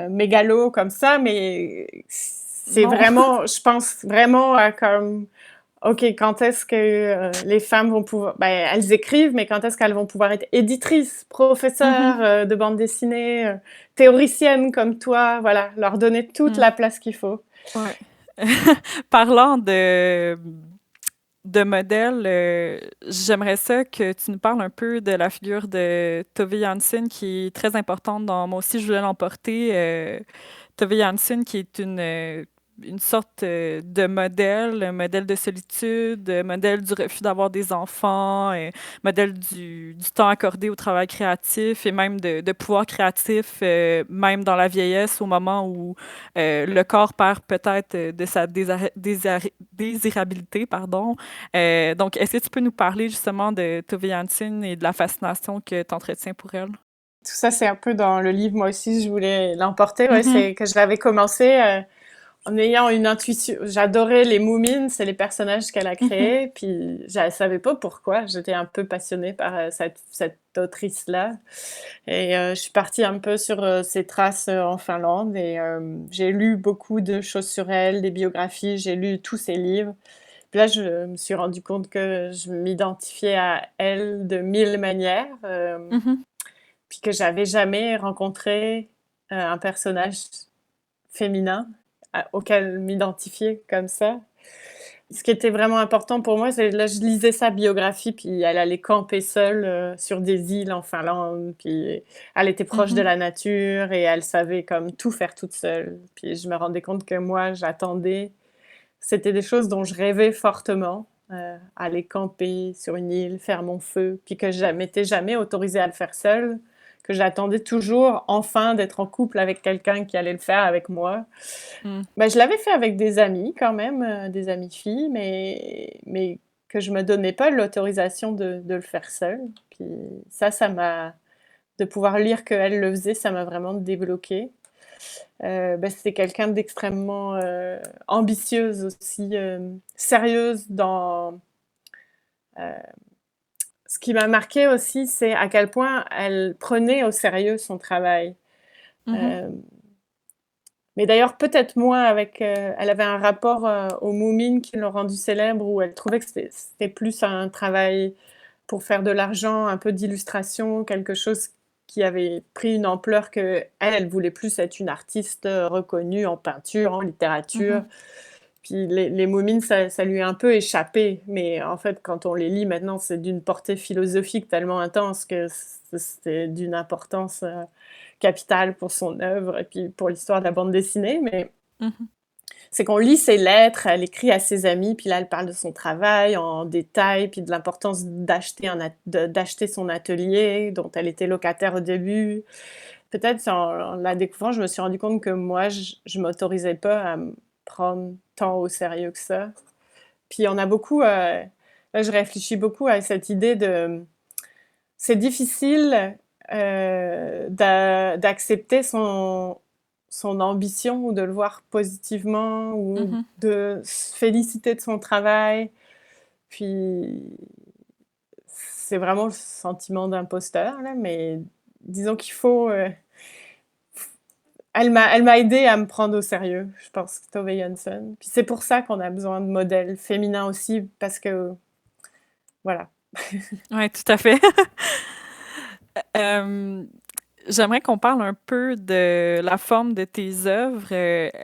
Speaker 3: mégalo comme ça, mais c'est
Speaker 2: Non.
Speaker 3: vraiment, je pense vraiment à comme, OK, quand est-ce que les femmes vont pouvoir, ben, elles écrivent, mais quand est-ce qu'elles vont pouvoir être éditrices, professeurs
Speaker 2: Mhm.
Speaker 3: de bande dessinée, théoriciennes comme toi, voilà, leur donner toute
Speaker 2: Mm.
Speaker 3: la place qu'il faut.
Speaker 2: Ouais. Parlant de modèle, j'aimerais ça que tu nous parles un peu de la figure de Tove Jansson qui est très importante dans Moi aussi, je voulais l'emporter. Tove Jansson qui est une sorte de modèle, un modèle de solitude, modèle du refus d'avoir des enfants, modèle du temps accordé au travail créatif et même de pouvoir créatif, même dans la vieillesse, au moment où le corps perd peut-être de sa désirabilité, pardon. Donc, est-ce que tu peux nous parler justement de Tove Jansson et de la fascination que tu entretiens pour elle?
Speaker 3: Tout ça, c'est un peu dans le livre. Moi aussi, je voulais l'emporter. Ouais,
Speaker 2: Mhm,
Speaker 3: c'est que je l'avais commencé en ayant une intuition. J'adorais les Moumines, c'est les personnages qu'elle a
Speaker 2: mhm,
Speaker 3: créés. Puis, je ne savais pas pourquoi. J'étais un peu passionnée par cette autrice-là. Et je suis partie un peu sur ses traces en Finlande. Et j'ai lu beaucoup de choses sur elle, des biographies. J'ai lu tous ses livres. Puis là, je me suis rendu compte que je m'identifiais à elle de mille manières.
Speaker 2: mhm,
Speaker 3: Puis que j'avais jamais rencontré un personnage féminin auquel m'identifier comme ça. Ce qui était vraiment important pour moi, c'est là, je lisais sa biographie, puis elle allait camper seule sur des îles en Finlande, puis elle était proche de
Speaker 2: mhm,
Speaker 3: la nature et elle savait comme tout faire toute seule. Puis je me rendais compte que moi, j'attendais. C'était des choses dont je rêvais fortement. Aller camper sur une île, faire mon feu, puis que je m'étais jamais autorisée à le faire seule, que j'attendais toujours enfin d'être en couple avec quelqu'un qui allait le faire avec moi.
Speaker 2: mm.
Speaker 3: Ben, je l'avais fait avec des amis quand même, des amies filles, mais que je me donnais pas l'autorisation de le faire seule. Puis ça m'a de pouvoir lire qu'elle le faisait, ça m'a vraiment débloquée. Ben, c'est quelqu'un d'extrêmement ambitieuse aussi, sérieuse dans. euh, Ce qui m'a marqué aussi, c'est à quel point elle prenait au sérieux son travail.
Speaker 2: Mhm,
Speaker 3: Euh, mais d'ailleurs, peut-être moins avec. Elle avait un rapport aux Moumines qui l'ont rendue célèbre, où elle trouvait que c'était plus un travail pour faire de l'argent, un peu d'illustration, quelque chose qui avait pris une ampleur que elle voulait plus être une artiste reconnue en peinture, en littérature.
Speaker 2: mhm,
Speaker 3: Puis les Moumines, ça lui a un peu échappé. Mais en fait, quand on les lit maintenant, c'est d'une portée philosophique tellement intense que c'est d'une importance capitale pour son œuvre et puis pour l'histoire de la bande dessinée. Mais
Speaker 2: mhm,
Speaker 3: c'est qu'on lit ses lettres, elle écrit à ses amis, puis là, elle parle de son travail en détail, puis de l'importance d'acheter son atelier, dont elle était locataire au début. Peut-être en la découvrant, je me suis rendu compte que moi, je m'autorisais pas à me prendre tant au sérieux que ça. Puis on a beaucoup, là, je réfléchis beaucoup à cette idée de, c'est difficile d'accepter son ambition ou de le voir positivement ou
Speaker 2: mhm.
Speaker 3: de se féliciter de son travail. Puis c'est vraiment le sentiment d'imposteur, là, mais disons qu'il faut... elle m'a aidée à me prendre au sérieux, je pense, Tove Jansson. Puis c'est pour ça qu'on a besoin de modèles féminins aussi, parce que, voilà.
Speaker 2: Oui, tout à fait. Euh, J'aimerais qu'on parle un peu de la forme de tes œuvres.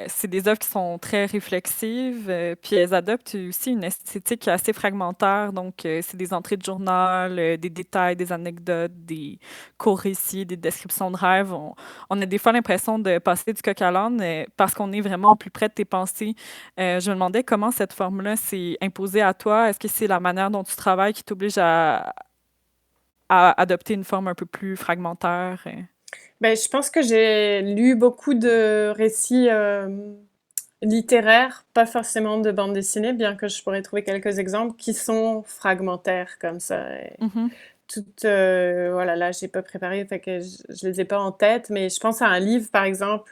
Speaker 2: C'est des œuvres qui sont très réflexives, puis elles adoptent aussi une esthétique assez fragmentaire. Donc, c'est des entrées de journal, des détails, des anecdotes, des courts récits, des descriptions de rêves. On a des fois l'impression de passer du coq à l'âne parce qu'on est vraiment au plus près de tes pensées. Je me demandais comment cette forme-là s'est imposée à toi. Est-ce que c'est la manière dont tu travailles qui t'oblige à adopter une forme un peu plus fragmentaire?
Speaker 3: Ben, je pense que j'ai lu beaucoup de récits littéraires, pas forcément de bande dessinée, bien que je pourrais trouver quelques exemples qui sont fragmentaires comme ça. Et
Speaker 2: Mhm.
Speaker 3: voilà, là, j'ai pas préparé, fait que je les ai pas en tête, mais je pense à un livre, par exemple,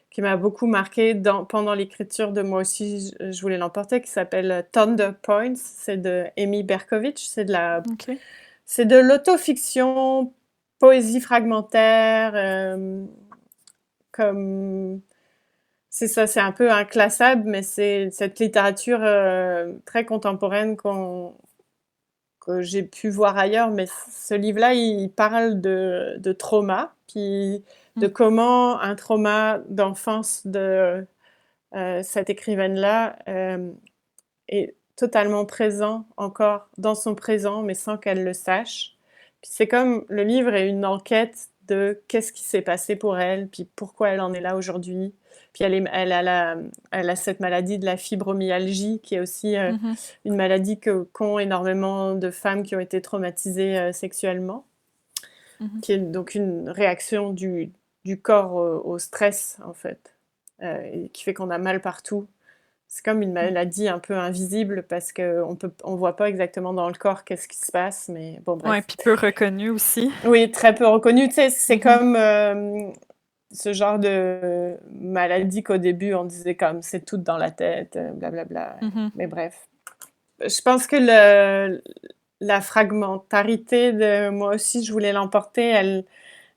Speaker 3: qui m'a beaucoup marqué pendant l'écriture de Moi aussi, je voulais l'emporter, qui s'appelle Thunder Points. C'est de Amy Berkowitz.
Speaker 2: OK.
Speaker 3: C'est de l'autofiction, poésie fragmentaire, comme c'est ça, c'est un peu inclassable, mais c'est cette littérature très contemporaine que j'ai pu voir ailleurs. Mais ce livre-là, il parle de trauma, puis de
Speaker 2: Mm.
Speaker 3: comment un trauma d'enfance de cette écrivaine-là est totalement présent encore dans son présent, mais sans qu'elle le sache. Puis c'est comme le livre est une enquête de qu'est-ce qui s'est passé pour elle, puis pourquoi elle en est là aujourd'hui. Puis elle a cette maladie de la fibromyalgie, qui est aussi
Speaker 2: Mhm.
Speaker 3: une maladie qu'ont énormément de femmes qui ont été traumatisées sexuellement,
Speaker 2: Mhm.
Speaker 3: qui est donc une réaction du corps au stress, en fait, et qui fait qu'on a mal partout. C'est comme une
Speaker 2: Mm.
Speaker 3: maladie un peu invisible parce qu'on voit pas exactement dans le corps qu'est-ce qui se passe, mais bon,
Speaker 2: Ouais,
Speaker 3: bref.
Speaker 2: puis peu reconnu aussi.
Speaker 3: Oui, très peu reconnu. Tu sais, c'est
Speaker 2: Mhm.
Speaker 3: comme ce genre de maladie qu'au début on disait comme c'est tout dans la tête, blablabla.
Speaker 2: Mhm.
Speaker 3: Mais bref. Je pense que la fragmentarité de Moi aussi, je voulais l'emporter,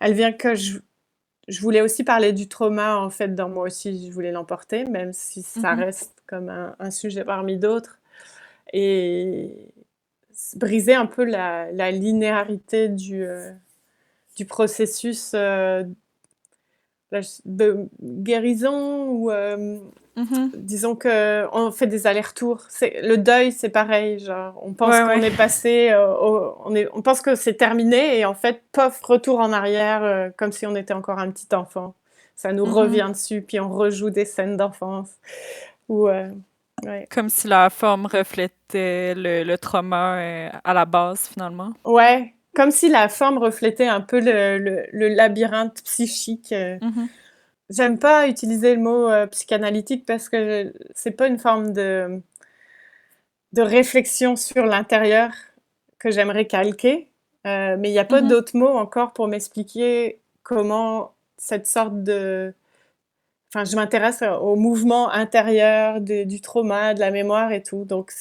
Speaker 3: elle vient que je voulais aussi parler du trauma, en fait, dans Moi aussi, je voulais l'emporter, même si ça
Speaker 2: Mhm.
Speaker 3: reste comme un sujet parmi d'autres. Et briser un peu la linéarité du processus de guérison ou
Speaker 2: Mhm.
Speaker 3: disons qu'on fait des allers-retours. Le deuil, c'est pareil. Genre, on pense
Speaker 2: Ouais,
Speaker 3: qu'on
Speaker 2: ouais.
Speaker 3: est passé, on pense que c'est terminé et en fait, pof, retour en arrière, comme si on était encore un petit enfant. Ça nous
Speaker 2: Mhm.
Speaker 3: revient dessus, puis on rejoue des scènes d'enfance. Ou, ouais.
Speaker 2: Comme si la forme reflétait le trauma à la base, finalement.
Speaker 3: Ouais, comme si la forme reflétait un peu le labyrinthe psychique.
Speaker 2: Mhm.
Speaker 3: J'aime pas utiliser le mot psychanalytique parce que c'est pas une forme de réflexion sur l'intérieur que j'aimerais calquer. Mais il n'y a pas
Speaker 2: Mhm.
Speaker 3: d'autres mots encore pour m'expliquer comment cette sorte de... Enfin, je m'intéresse au mouvement intérieur du trauma, de la mémoire et tout. Donc,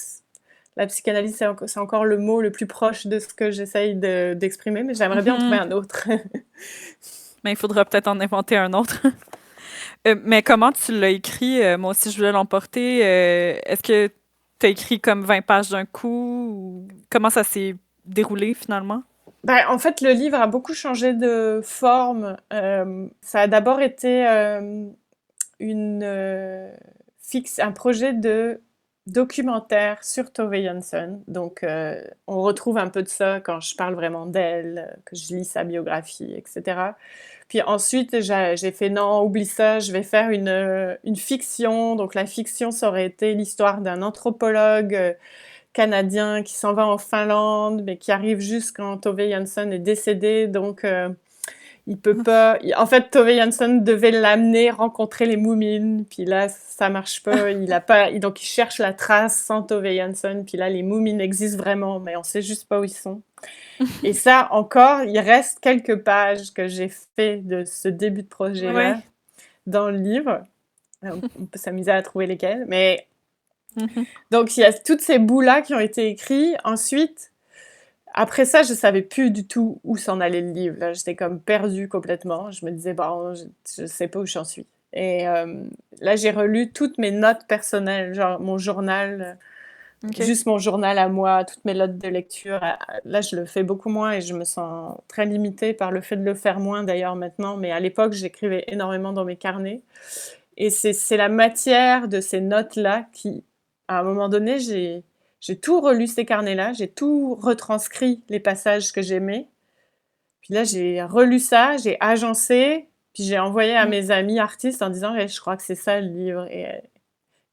Speaker 3: la psychanalyse, c'est encore le mot le plus proche de ce que j'essaye d'exprimer, mais j'aimerais bien en trouver
Speaker 2: Mhm.
Speaker 3: un autre.
Speaker 2: Mais il faudra peut-être en inventer un autre. Mais comment tu l'as écrit? Moi aussi, je voulais l'emporter. Est-ce que tu as écrit comme 20 pages d'un coup? Ou comment ça s'est déroulé, finalement?
Speaker 3: Ben, en fait, le livre a beaucoup changé de forme. Ça a d'abord été un projet de documentaire sur Tove Jansson. Donc, on retrouve un peu de ça quand je parle vraiment d'elle, que je lis sa biographie, etc. Puis ensuite, j'ai fait non, oublie ça, je vais faire une fiction. Donc, la fiction, ça aurait été l'histoire d'un anthropologue canadien qui s'en va en Finlande, mais qui arrive juste quand Tove Jansson est décédée. Donc, il peut pas. En fait, Tove Jansson devait l'amener rencontrer les Moumines. Puis là, ça marche pas. Il a pas. Donc, il cherche la trace sans Tove Jansson. Puis là, les Moumines existent vraiment, mais on sait juste pas où ils sont. Et ça, encore, il reste quelques pages que j'ai fait de ce début de
Speaker 2: Ouais.
Speaker 3: projet-là dans le livre. On peut s'amuser à trouver lesquels. Mais
Speaker 2: Mhm.
Speaker 3: donc, il y a toutes ces bouts-là qui ont été écrits. Ensuite, Après ça, je savais plus du tout où s'en allait le livre. Là, j'étais comme perdue complètement. Je me disais: «Bon, je sais pas où j'en suis» et là, j'ai relu toutes mes notes personnelles, genre mon journal,
Speaker 2: OK.
Speaker 3: juste mon journal à moi, toutes mes notes de lecture. Là, je le fais beaucoup moins et je me sens très limitée par le fait de le faire moins d'ailleurs maintenant, mais à l'époque, j'écrivais énormément dans mes carnets et c'est la matière de ces notes-là qui, à un moment donné, j'ai tout relu ces carnets-là, j'ai tout retranscrit les passages que j'aimais. Puis là, j'ai relu ça, j'ai agencé, puis j'ai envoyé à
Speaker 2: Mmh.
Speaker 3: mes amis artistes en disant: «Eh, je crois que c'est ça le livre» et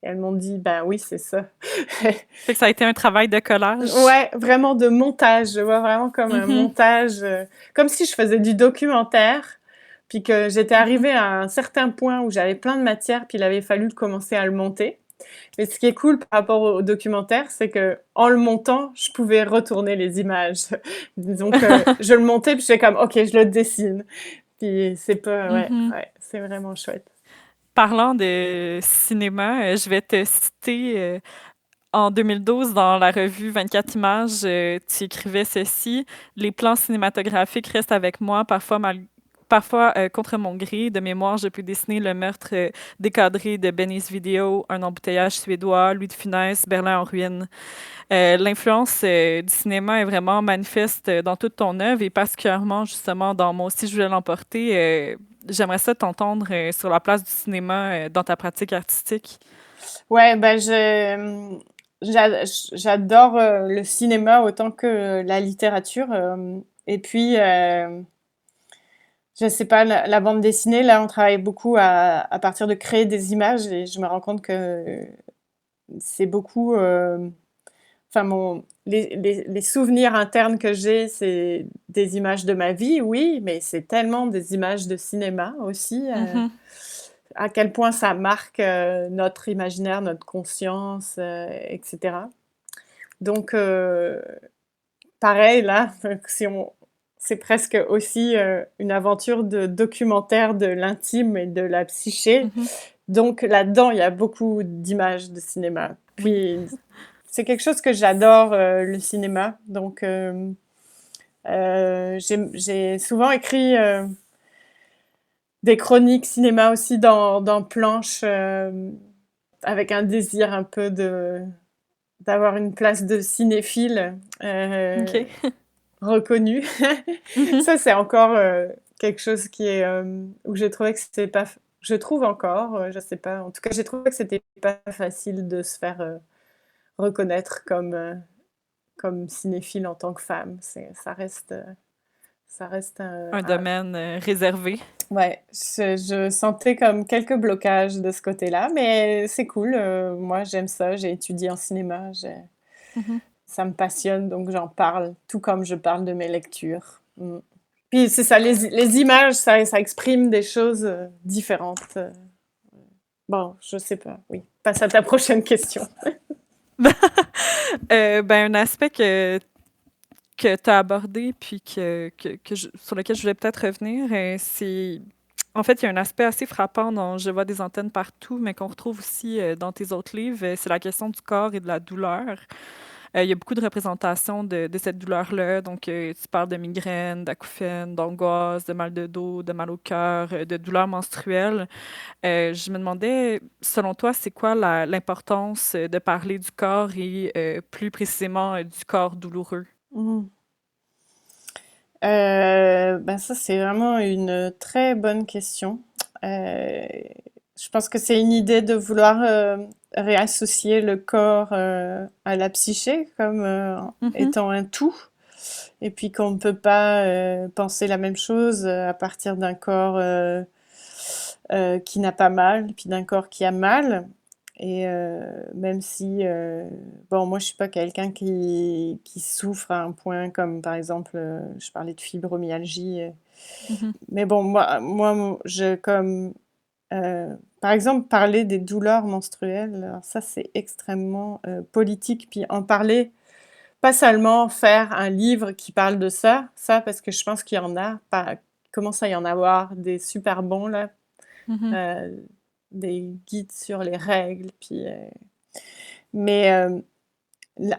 Speaker 3: elles m'ont dit: «Ben oui, c'est ça».
Speaker 2: Fait que ça a été un travail de collage?
Speaker 3: Ouais, vraiment de montage. Je vois vraiment comme un
Speaker 2: Mmh.
Speaker 3: montage, comme si je faisais du documentaire, puis que j'étais
Speaker 2: Mmh.
Speaker 3: arrivée à un certain point où j'avais plein de matière, puis il avait fallu commencer à le monter. Mais ce qui est cool par rapport au documentaire, c'est que en le montant, je pouvais retourner les images. Donc, je le montais, puis j'étais comme: «OK, je le dessine». Puis c'est pas ouais,
Speaker 2: Mmh.
Speaker 3: ouais, c'est vraiment chouette.
Speaker 2: Parlant de cinéma, je vais te citer, en 2012, dans la revue 24 images, tu écrivais ceci: «Les plans cinématographiques restent avec moi, parfois, contre mon gré. De mémoire, je peux dessiner le meurtre, décadré de Benny's Video, un embouteillage suédois, Louis de Funès, Berlin en ruine». L'influence, du cinéma est vraiment manifeste, dans toute ton œuvre et particulièrement, justement, dans Moi aussi je voulais l'emporter. J'aimerais ça t'entendre, sur la place du cinéma, dans ta pratique artistique.
Speaker 3: Ouais, bah, j'adore, le cinéma autant que la littérature, et puis, je sais pas, la bande dessinée, là, on travaille beaucoup à partir de créer des images et je me rends compte que c'est beaucoup, enfin les souvenirs internes que j'ai, c'est des images de ma vie, oui, mais c'est tellement des images de cinéma aussi,
Speaker 2: Mmh.
Speaker 3: à quel point ça marque, notre imaginaire, notre conscience, et cetera. Donc pareil là, si on c'est presque aussi, une aventure de documentaire de l'intime et de la psyché.
Speaker 2: Mmh.
Speaker 3: Donc là-dedans, il y a beaucoup d'images de cinéma.
Speaker 2: Oui.
Speaker 3: Puis c'est quelque chose que j'adore, le cinéma. Donc j'ai souvent écrit, des chroniques cinéma aussi dans Planche, avec un désir un peu d'avoir une place de cinéphile,
Speaker 2: OK.
Speaker 3: reconnue.
Speaker 2: Mmh.
Speaker 3: Ça, c'est encore, quelque chose qui est, où j'ai trouvé que c'était pas f je trouve encore, je sais pas, en tout cas, j'ai trouvé que c'était pas facile de se faire, reconnaître comme cinéphile en tant que femme. Ça reste
Speaker 2: Un
Speaker 3: un
Speaker 2: domaine, réservé.
Speaker 3: ouais, je sentais comme quelques blocages de ce côté-là, mais c'est cool, moi j'aime ça, j'ai étudié en cinéma,
Speaker 2: Mmh.
Speaker 3: ça me passionne donc j'en parle, tout comme je parle de mes lectures. Mmh. Puis c'est ça, les images, ça exprime des choses, différentes, bon, je sais pas, oui. Passe à ta prochaine question.
Speaker 2: Ben, un aspect que tu as abordé puis sur lequel je voulais peut-être revenir, c'est en fait, il y a un aspect assez frappant dans Je vois des antennes partout, mais qu'on retrouve aussi, dans tes autres livres, c'est la question du corps et de la douleur. Il y a beaucoup de représentations de cette douleur-là. Donc, tu parles de migraine, d'acouphènes, d'angoisse, de mal de dos, de mal au cœur, de douleurs menstruelles. Je me demandais, selon toi, c'est quoi l'importance, de parler du corps et plus précisément, du corps douloureux?
Speaker 3: Mmh. Ben, ça, c'est vraiment une très bonne question. Heu, je pense que c'est une idée de vouloir, réassocier le corps, à la psyché comme,
Speaker 2: Mhm.
Speaker 3: étant un tout et puis qu'on ne peut pas, penser la même chose, à partir d'un corps, qui n'a pas mal, puis d'un corps qui a mal et même si, bon, moi, je suis pas quelqu'un qui souffre à un point comme, par exemple, je parlais de fibromyalgie,
Speaker 2: Mhm.
Speaker 3: mais bon, moi, mon je comme, par exemple, parler des douleurs menstruelles, alors ça, c'est extrêmement, politique. Puis en parler, pas seulement faire un livre qui parle de ça parce que je pense qu'il y en a, pas commence à y en avoir des super bons là,
Speaker 2: Mhm.
Speaker 3: des guides sur les règles, puis, mais,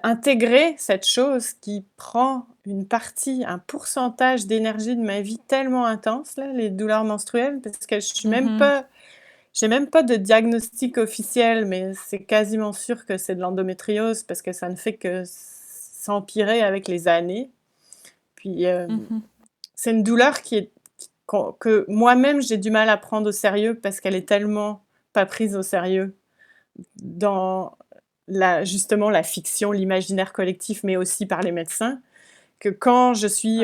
Speaker 3: intégrer cette chose qui prend une partie, un pourcentage d'énergie de ma vie tellement intense, là, les douleurs menstruelles, parce que je suis même pas, j'ai même pas de diagnostic officiel, mais c'est quasiment sûr que c'est de l'endométriose parce que ça ne fait que s'empirer avec les années. Puis c'est une douleur que moi-même j'ai du mal à prendre au sérieux parce qu'elle est tellement pas prise au sérieux dans justement la fiction, l'imaginaire collectif, mais aussi par les médecins, que quand je suis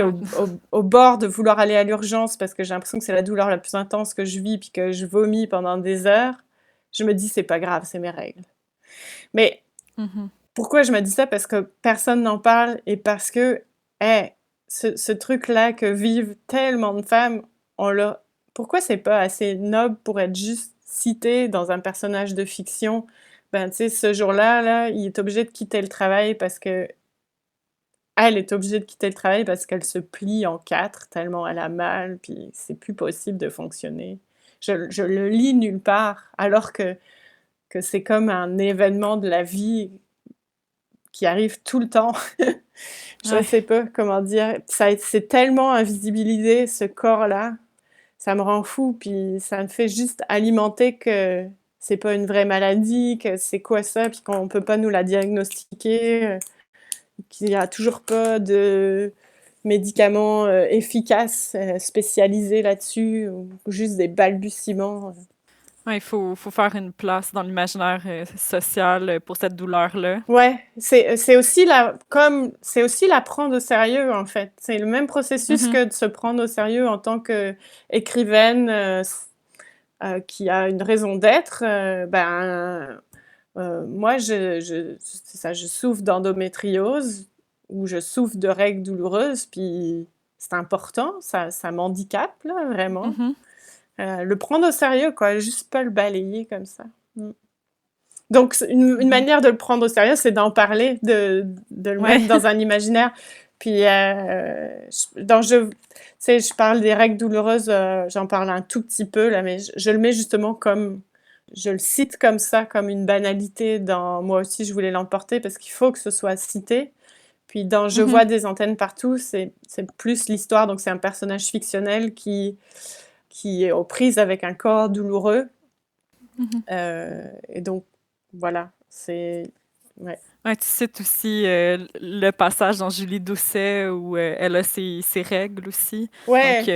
Speaker 3: au bord de vouloir aller à l'urgence parce que j'ai l'impression que c'est la douleur la plus intense que je vis puis que je vomis pendant des heures, je me dis c'est pas grave, c'est mes règles. Mais pourquoi je me dis ça? Parce que personne n'en parle et parce que ce truc-là que vivent tellement de femmes, pourquoi c'est pas assez noble pour être juste cité dans un personnage de fiction? Ben, tu sais, ce jour-là, là, il est obligé de quitter le travail parce que elle est obligée de quitter le travail parce qu'elle se plie en 4 tellement elle a mal, puis c'est plus possible de fonctionner. Je le lis nulle part, alors que c'est comme un événement de la vie qui arrive tout le temps. Je sais pas comment dire. C'est tellement invisibilisé, ce corps-là. Ça me rend fou, puis ça me fait juste alimenter que c'est pas une vraie maladie, que c'est quoi ça, puis qu'on peut pas nous la diagnostiquer, qu'il n'y a toujours pas de médicaments efficaces, spécialisés là-dessus, ou juste des balbutiements.
Speaker 2: Ouais, il faut faire une place dans l'imaginaire social pour cette douleur-là.
Speaker 3: Ouais, c'est aussi la prendre au sérieux, en fait. C'est le même processus que de se prendre au sérieux en tant qu'écrivaine qui a une raison d'être. Moi, c'est ça, je souffre d'endométriose ou je souffre de règles douloureuses, puis c'est important, ça m'handicape, là, vraiment. Le prendre au sérieux, quoi, juste pas le balayer comme ça. Donc, une manière de le prendre au sérieux, c'est d'en parler, de le mettre dans un imaginaire. Puis, tu sais, je parle des règles douloureuses, j'en parle un tout petit peu, là, mais je le mets justement je le cite comme ça, comme une banalité dans Moi aussi, je voulais l'emporter, parce qu'il faut que ce soit cité. Puis dans Je vois des antennes partout, c'est plus l'histoire, donc c'est un personnage fictionnel qui est aux prises avec un corps douloureux. Et donc, voilà, c'est... Ouais.
Speaker 2: Ouais, tu cites aussi le passage dans Julie Doucet où elle a ses règles aussi.
Speaker 3: Ouais.
Speaker 2: Donc,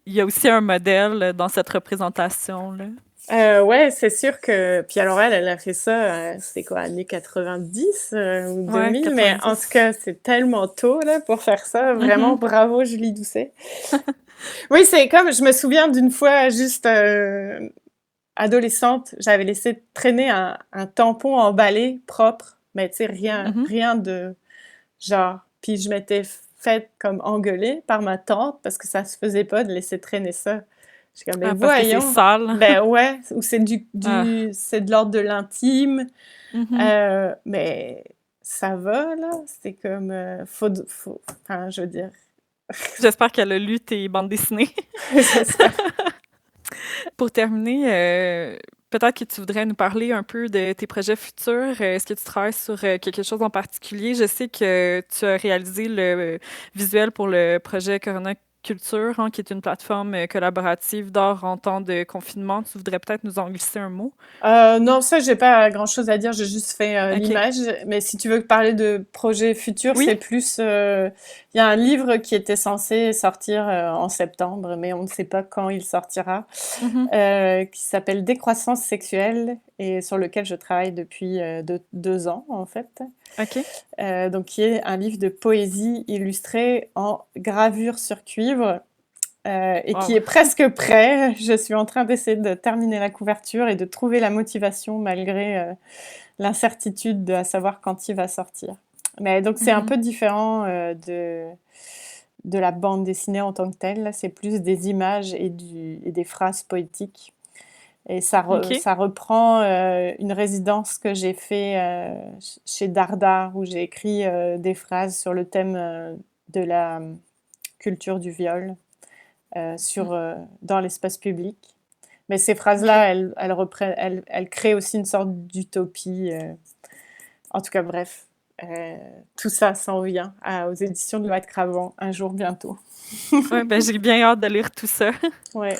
Speaker 2: il y a aussi un modèle dans cette représentation-là.
Speaker 3: Ouais, c'est sûr que... Puis alors elle a fait ça, c'était quoi, années 90 ou 2000, ouais, mais en tout cas, c'est tellement tôt là, pour faire ça. Vraiment, bravo Julie Doucet. Oui, c'est comme, je me souviens d'une fois, juste adolescente, j'avais laissé traîner un tampon emballé, propre, mais tu sais, rien de genre... Puis je m'étais faite comme engueuler par ma tante parce que ça se faisait pas de laisser traîner ça. Je suis comme, mais
Speaker 2: parce que c'est sale.
Speaker 3: Ben ouais, ou c'est c'est de l'ordre de l'intime. Mais ça va, là. C'est comme, enfin, je veux dire...
Speaker 2: J'espère qu'elle a lu tes bandes dessinées.
Speaker 3: J'espère.
Speaker 2: Pour terminer, peut-être que tu voudrais nous parler un peu de tes projets futurs. Est-ce que tu travailles sur quelque chose en particulier? Je sais que tu as réalisé le visuel pour le projet Corona Culture, qui est une plateforme collaborative d'art en temps de confinement. Tu voudrais peut-être nous en glisser un mot?
Speaker 3: Non, ça, j'ai pas grand-chose à dire. J'ai juste fait l'image. Mais si tu veux parler de projets futurs, c'est plus... Il y a un livre qui était censé sortir en septembre, mais on ne sait pas quand il sortira, qui s'appelle Décroissance sexuelle et sur lequel je travaille depuis 2 ans, en fait. Donc, qui est un livre de poésie illustré en gravure sur cuivre. Et qui est presque prêt. Je suis en train d'essayer de terminer la couverture et de trouver la motivation malgré l'incertitude à savoir quand il va sortir. Mais donc c'est un peu différent de la bande dessinée en tant que telle. C'est plus des images et des phrases poétiques. Et ça reprend une résidence que j'ai fait chez Dardar, où j'ai écrit des phrases sur le thème de la culture du viol. Dans l'espace public. Mais ces phrases-là, elles créent aussi une sorte d'utopie. En tout cas, bref. tout ça s'en vient aux éditions de Noix de Cravant un jour bientôt.
Speaker 2: Ouais, ben, j'ai bien hâte de lire tout ça.
Speaker 3: Ouais.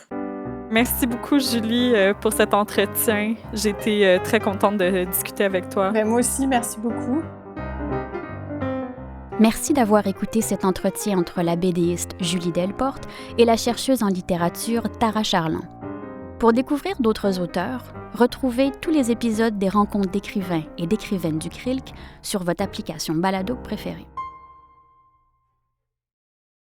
Speaker 2: Merci beaucoup, Julie, pour cet entretien. J'ai été très contente de discuter avec toi.
Speaker 3: Ben, moi aussi, merci beaucoup.
Speaker 1: Merci d'avoir écouté cet entretien entre la BDiste Julie Delporte et la chercheuse en littérature Tara Charland. Pour découvrir d'autres auteurs, retrouvez tous les épisodes des rencontres d'écrivains et d'écrivaines du CRILC sur votre application balado préférée.